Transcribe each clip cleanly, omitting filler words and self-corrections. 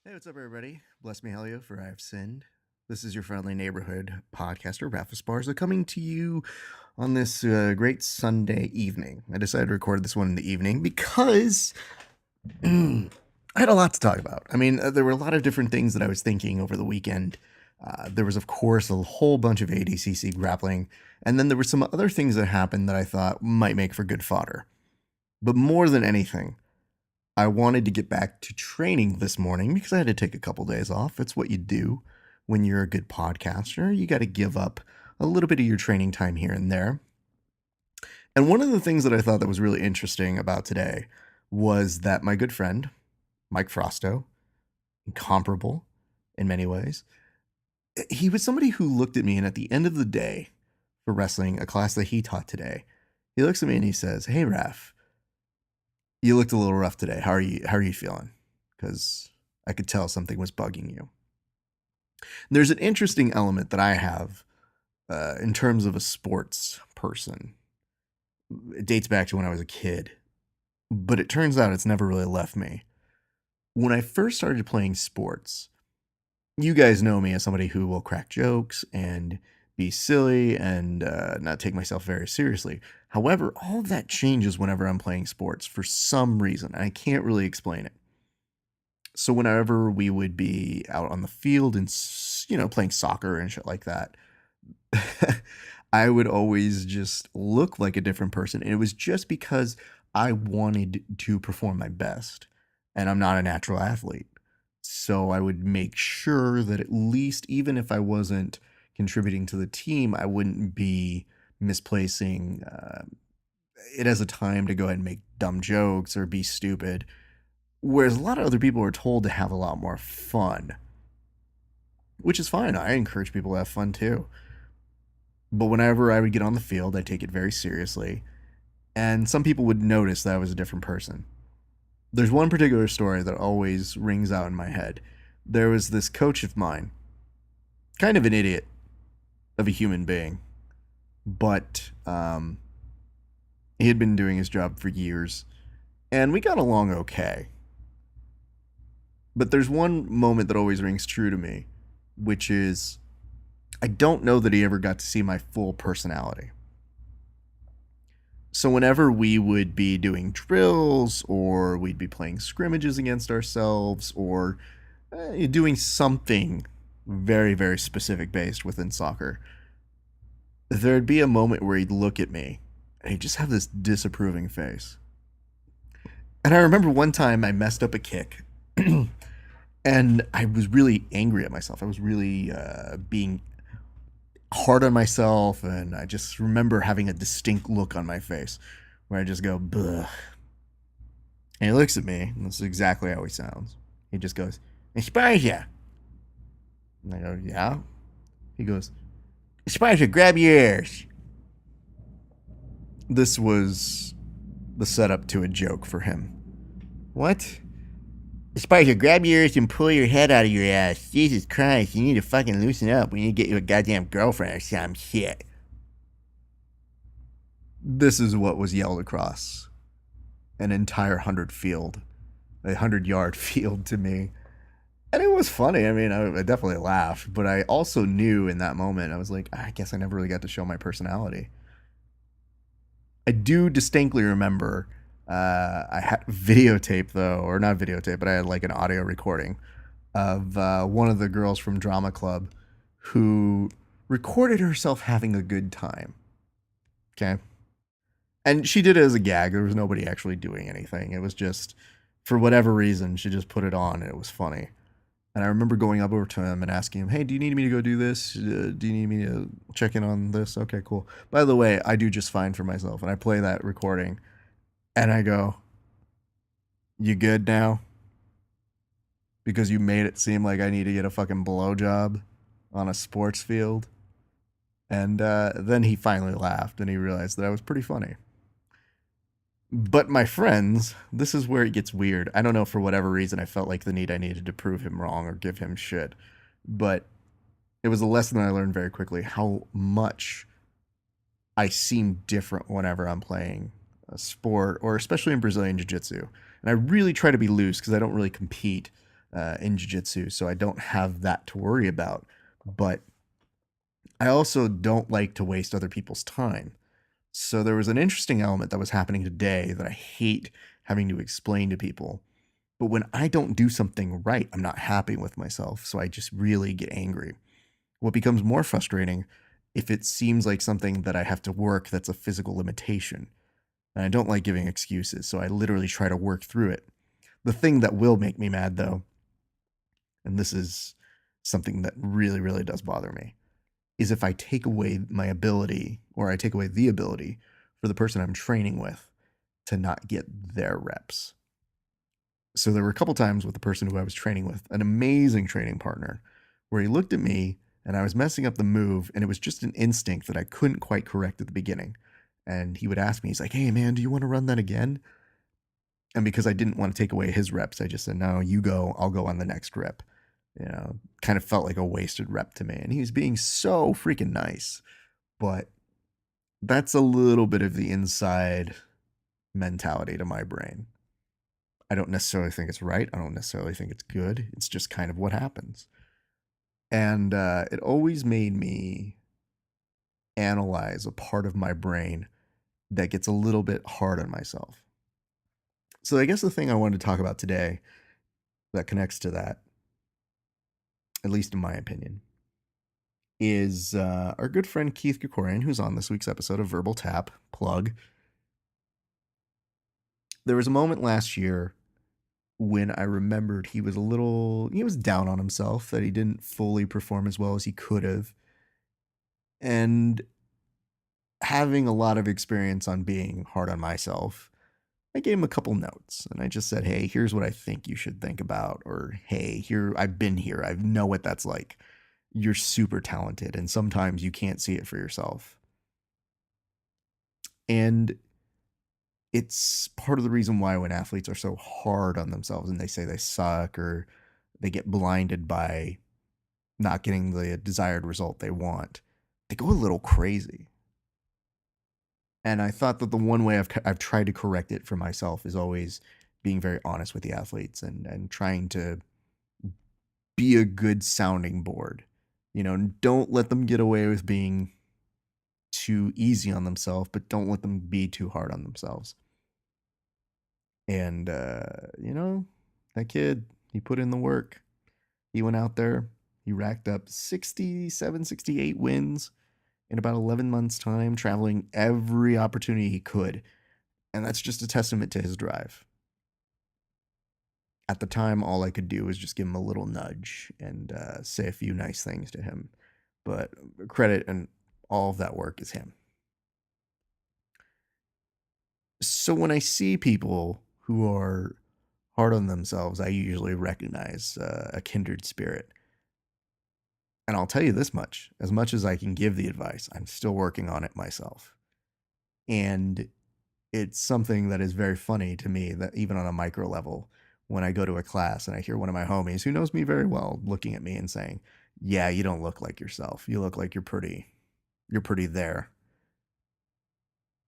Hey, what's up, everybody? Bless me, Helio, for I have sinned. This is your friendly neighborhood podcaster, Rafa Sparza, coming to you on this great Sunday evening. I decided to record this one in the evening because I had a lot to talk about. There were a lot of different things that I was thinking over the weekend. There was, of course, a whole bunch of ADCC grappling, and then there were some other things that happened that I thought might make for good fodder. But more than anything, I wanted to get back to training this morning because I had to take a couple days off. It's what you do when you're a good podcaster. You got to give up a little bit of your training time here and there. And one of the things that I thought that was really interesting about today was that my good friend, Mike Frosto, incomparable in many ways, he was somebody who looked at me, and at the end of the day for wrestling, a class that he taught today, he looks at me and he says, "Hey, Raf, you looked a little rough today. How are you feeling? Because I could tell something was bugging you." There's an interesting element that I have in terms of a sports person. It dates back to when I was a kid, but it turns out it's never really left me. When I first started playing sports, you guys know me as somebody who will crack jokes and be silly and not take myself very seriously. However, all of that changes whenever I'm playing sports for some reason. I can't really explain it. So whenever we would be out on the field and, playing soccer and shit like that, I would always just look like a different person. And it was just because I wanted to perform my best. And I'm not a natural athlete. So I would make sure that at least, even if I wasn't contributing to the team, I wouldn't be misplacing it as a time to go ahead and make dumb jokes or be stupid. Whereas a lot of other people are told to have a lot more fun, which is fine. I encourage people to have fun too. But whenever I would get on the field, I take it very seriously. And some people would notice that I was a different person. There's one particular story that always rings out in my head. There was this coach of mine, kind of an idiot of a human being, but he had been doing his job for years, and we got along okay. But there's one moment that always rings true to me, which is I don't know that he ever got to see my full personality. So whenever we would be doing drills, or we'd be playing scrimmages against ourselves, or doing something very, very specific based within soccer, there'd be a moment where he'd look at me and he'd just have this disapproving face. And I remember one time I messed up a kick and I was really angry at myself. I was really being hard on myself, and I just remember having a distinct look on my face where I just go, "Bleh." And he looks at me, and this is exactly how he sounds. He just goes, "Esparza." And I go, "Yeah?" He goes, "Esparza, grab your ears." This was the setup to a joke for him. "What?" "Spicer, grab your ears and pull your head out of your ass. Jesus Christ, you need to fucking loosen up. We need to get you a goddamn girlfriend or some shit." This is what was yelled across an entire 100-yard field to me. And it was funny. I definitely laughed, but I also knew in that moment, I was like, I guess I never really got to show my personality. I do distinctly remember I had videotape, though, or not videotape, but I had like an audio recording of one of the girls from drama club who recorded herself having a good time. Okay. And she did it as a gag. There was nobody actually doing anything. It was just, for whatever reason, she just put it on and it was funny. And I remember going up over to him and asking him, "Hey, do you need me to go do this? Do you need me to check in on this?" "Okay, cool. By the way, I do just fine for myself." And I play that recording and I go, "You good now? Because you made it seem like I need to get a fucking blowjob on a sports field." And then he finally laughed and he realized that I was pretty funny. But my friends, this is where it gets weird. I don't know, for whatever reason, I felt like I needed to prove him wrong or give him shit. But it was a lesson that I learned very quickly, how much I seem different whenever I'm playing a sport, or especially in Brazilian Jiu-Jitsu. And I really try to be loose because I don't really compete in jiu-jitsu, so I don't have that to worry about. But I also don't like to waste other people's time. So there was an interesting element that was happening today that I hate having to explain to people. But when I don't do something right, I'm not happy with myself, so I just really get angry. What becomes more frustrating if it seems like something that I have to work that's a physical limitation. And I don't like giving excuses, so I literally try to work through it. The thing that will make me mad, though, and this is something that really, really does bother me, is if I take away my ability or I take away the ability for the person I'm training with to not get their reps. So there were a couple times with the person who I was training with, an amazing training partner, where he looked at me and I was messing up the move, and it was just an instinct that I couldn't quite correct at the beginning. And he would ask me, he's like, "Hey man, do you want to run that again?" And because I didn't want to take away his reps, I just said, "No, you go, I'll go on the next rep." Kind of felt like a wasted rep to me. And he was being so freaking nice. But that's a little bit of the inside mentality to my brain. I don't necessarily think it's right. I don't necessarily think it's good. It's just kind of what happens. And it always made me analyze a part of my brain that gets a little bit hard on myself. So I guess the thing I wanted to talk about today that connects to that, at least in my opinion, is our good friend Keith Krikorian, who's on this week's episode of Verbal Tap, plug. There was a moment last year when I remembered he was down on himself, that he didn't fully perform as well as he could have. And having a lot of experience on being hard on myself, I gave him a couple notes and I just said, "Hey, here's what I think you should think about." Or, "Hey, here, I've been here. I know what that's like. You're super talented and sometimes you can't see it for yourself." And it's part of the reason why when athletes are so hard on themselves and they say they suck or they get blinded by not getting the desired result they want, they go a little crazy. And I thought that the one way I've tried to correct it for myself is always being very honest with the athletes and trying to be a good sounding board. Don't let them get away with being too easy on themselves, but don't let them be too hard on themselves. And, that kid, he put in the work. He went out there, he racked up 67, 68 wins in about 11 months' time, traveling every opportunity he could. And that's just a testament to his drive. At the time, all I could do was just give him a little nudge and say a few nice things to him. But credit and all of that work is him. So when I see people who are hard on themselves, I usually recognize a kindred spirit. And I'll tell you this much as I can give the advice, I'm still working on it myself. And it's something that is very funny to me, that even on a micro level, when I go to a class and I hear one of my homies who knows me very well looking at me and saying, "Yeah, you don't look like yourself. You look like you're pretty there."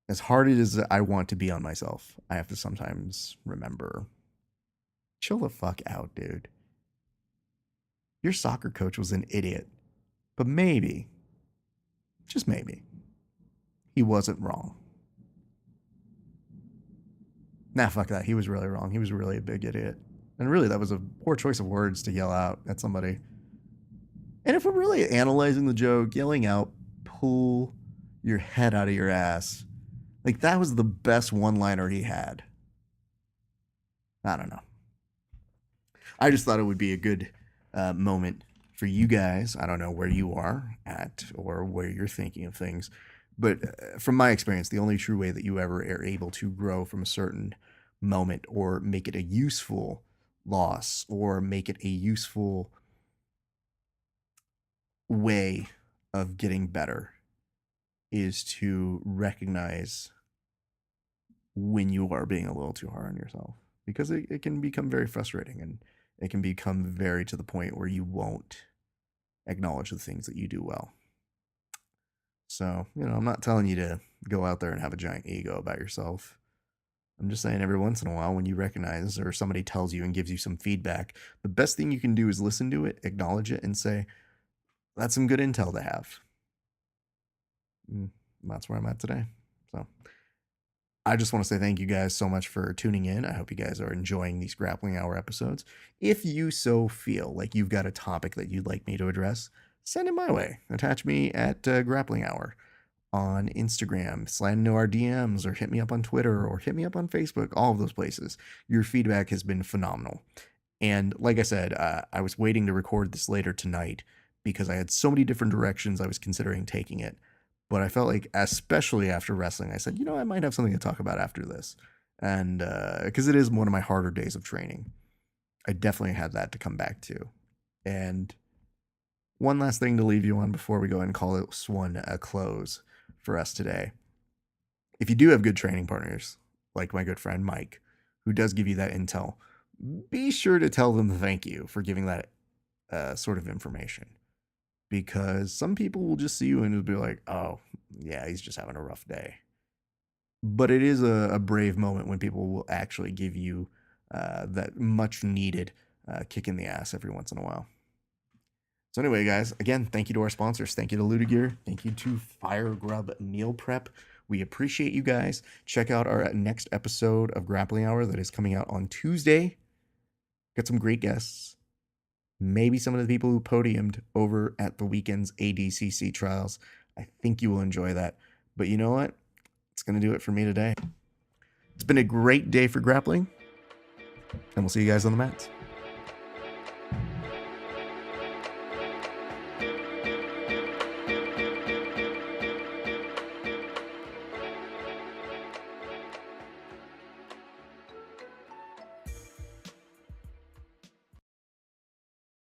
As hard as I want to be on myself, I have to sometimes remember, chill the fuck out, dude. Your soccer coach was an idiot, but maybe, just maybe, he wasn't wrong. Nah, fuck that. He was really wrong. He was really a big idiot. And really, that was a poor choice of words to yell out at somebody. And if we're really analyzing the joke, yelling out, "Pull your head out of your ass," like that was the best one-liner he had. I don't know. I just thought it would be a good moment for you guys. I don't know where you are at or where you're thinking of things, but from my experience, the only true way that you ever are able to grow from a certain moment or make it a useful loss or make it a useful way of getting better is to recognize when you are being a little too hard on yourself, because it can become very frustrating and it can become very to the point where you won't acknowledge the things that you do well. So, I'm not telling you to go out there and have a giant ego about yourself. I'm just saying, every once in a while, when you recognize or somebody tells you and gives you some feedback, the best thing you can do is listen to it, acknowledge it, and say, that's some good intel to have. And that's where I'm at today. So I just want to say thank you guys so much for tuning in. I hope you guys are enjoying these Grappling Hour episodes. If you so feel like you've got a topic that you'd like me to address, send it my way. Attach me at Grappling Hour on Instagram, slide into our DMs, or hit me up on Twitter, or hit me up on Facebook, all of those places. Your feedback has been phenomenal. And like I said, I was waiting to record this later tonight because I had so many different directions I was considering taking it. But I felt like, especially after wrestling, I said, I might have something to talk about after this. And because it is one of my harder days of training, I definitely had that to come back to. And one last thing to leave you on before we go and call this one a close for us today. If you do have good training partners, like my good friend Mike, who does give you that intel, be sure to tell them thank you for giving that sort of information. Because some people will just see you and be like, oh, yeah, he's just having a rough day. But it is a brave moment when people will actually give you that much needed kick in the ass every once in a while. So anyway, guys, again, thank you to our sponsors. Thank you to Ludagear. Thank you to Fire Grub Meal Prep. We appreciate you guys. Check out our next episode of Grappling Hour that is coming out on Tuesday. Got some great guests. Maybe some of the people who podiumed over at the weekend's ADCC trials. I think you will enjoy that. But you know what? It's going to do it for me today. It's been a great day for grappling, and we'll see you guys on the mats.